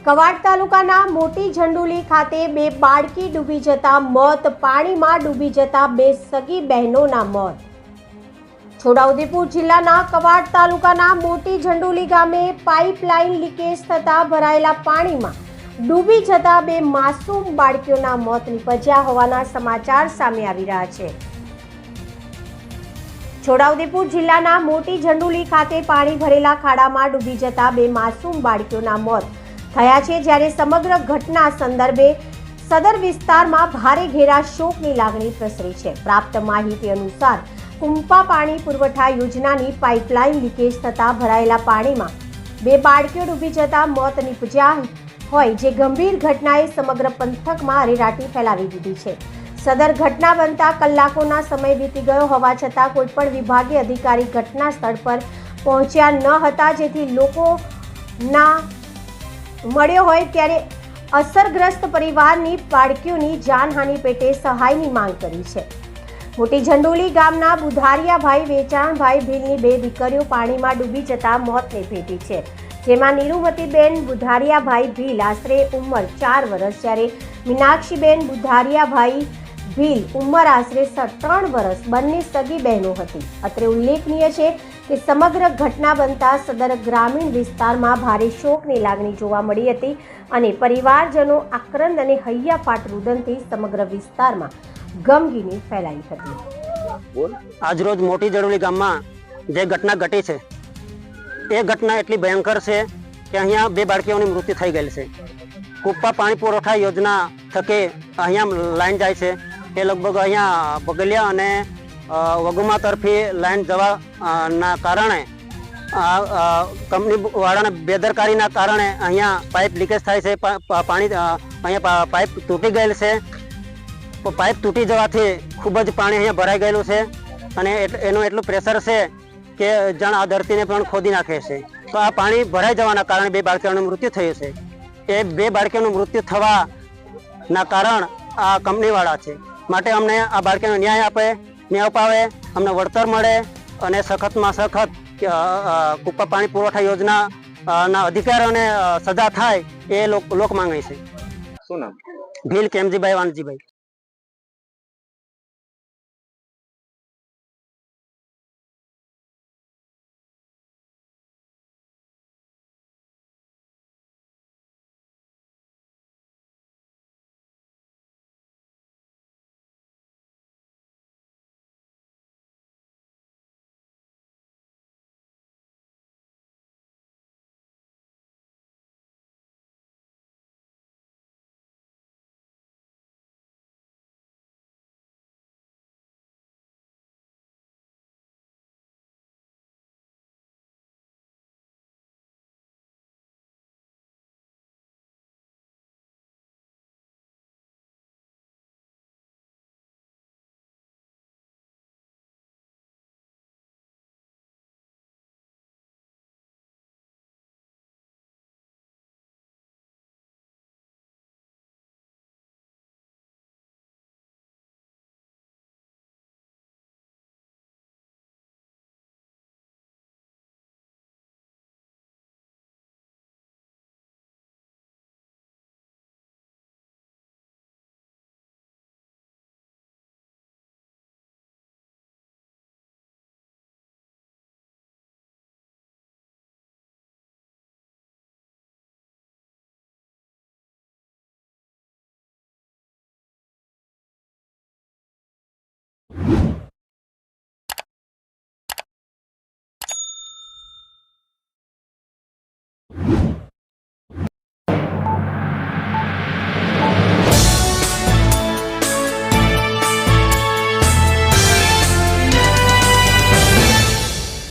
Quad તાલુકાના મોટી ઝંડુલી ખાતે બે બાળકી ડૂબી જતા મોત, પાણીમાં ડૂબી જતા બે સગી બહેનોના મોત। છોટાઉદેપુર જિલ્લાના કવાડ તાલુકાના મોટી ઝંડુલી ગામે પાઇપલાઇન લીકેજ થતા ભરાયેલા પાણીમાં ડૂબી જતા બે માસૂમ બાળકીઓના મોત નિપજ્યા હોવાના સમાચાર સામે આવી રહ્યા છે। છોટાઉદેપુર જિલ્લાના મોટી ઝંડુલી ખાતે પાણી ભરેલા ખાડામાં ડૂબી જતા બે માસૂમ બાળકીઓના મોત થયા છે, જ્યારે સમગ્ર ઘટના સંદર્ભે સદર વિસ્તારમાં ભારે ઘેરા શોકની લાગણી પ્રસરી છે। પ્રાપ્ત માહિતી અનુસાર કુંપા પાણી પુરવઠા યોજનાની પાઇપલાઇન લીકેજ થતા ભરાયેલા પાણીમાં બે બાળકીઓ ડૂબી જતા મોત નિપજ્યા હોય, જે ગંભીર ઘટનાએ સમગ્ર પંથકમાં અરેરાટી ફેલાવી દીધી છે। સદર ઘટના બનતા કલાકોના સમય વીતી ગયો હોવા છતાં કોઈપણ વિભાગીય અધિકારી ઘટના સ્થળ પર પહોંચ્યા ન હતા, જેથી લોકોના મળ્યો હોય ત્યારે અસરગ્રસ્ત પરિવારની બાળકીઓની જાનહાનિ પેટે સહાયની માંગ કરી છે। મોટી ઝંડુલી ગામના બુધારિયાભાઈ વેચાણભાઈ ભીલની બે દીકરીઓ પાણીમાં ડૂબી જતા મોતને ભેટી છે, જેમાં નીરુમતીબેન બુધારિયાભાઈ ભીલ આશરે ઉંમર 4 વર્ષ, જ્યારે મીનાક્ષીબેન બુધારિયાભાઈ ભીલ ઉંમર આશરે 3 વર્ષ બંને સગી બહેનો હતી। અત્રે ઉલ્લેખનીય છે કે સમગ્ર ઘટના બનતા સદર ગ્રામીણ વિસ્તારમાં ભારે શોકની લાગણી જોવા મળી હતી અને પરિવારજનો આક્રંદ અને હૈયાફાટ રુદનથી સમગ્ર વિસ્તારમાં ગમગીની ફેલાઈ હતી। આજરોજ મોટી ઝંડુલી ગામમાં જે ઘટના ઘટી છે એ ઘટના એટલી ભયંકર છે કે અહીંયા બે બાળકીઓની મૃત્યુ થઈ ગયેલ છે। કુપ્પા પાણી પુરવઠા યોજના થકે અહીંયા લાઈન જાય છે, એ લગભગ અહીંયા બગલિયા અને વગુમા તરફી લાઈન જવાના કારણે કંપની વાળાના બેદરકારીના કારણે અહીંયા પાઇપ લીકેજ થાય છે। પાણી અહીંયા પાઇપ તૂટી ગયેલ છે। પાઇપ તૂટી જવાથી ખૂબ જ પાણી અહીંયા ભરાઈ ગયેલું છે અને એનું એટલું પ્રેશર છે કે જાણ આ ધરતીને પણ ખોદી નાખે છે। તો આ પાણી ભરાઈ જવાના કારણે બે બાળકીઓનું મૃત્યુ થયું છે। એ બે બાળકીઓનું મૃત્યુ થવાના કારણ આ કંપનીવાળા છે, માટે અમને આ બાળકીનો ન્યાય આપે, ન્યાય અપાવે, અમને વળતર મળે અને સખતમાં સખત કુપ્પા પાણી પુરવઠા યોજનાના અધિકારીઓને સજા થાય એ લોક માંગે છે। શું નામ? ભીલ કેમજીભાઈ વાનજીભાઈ।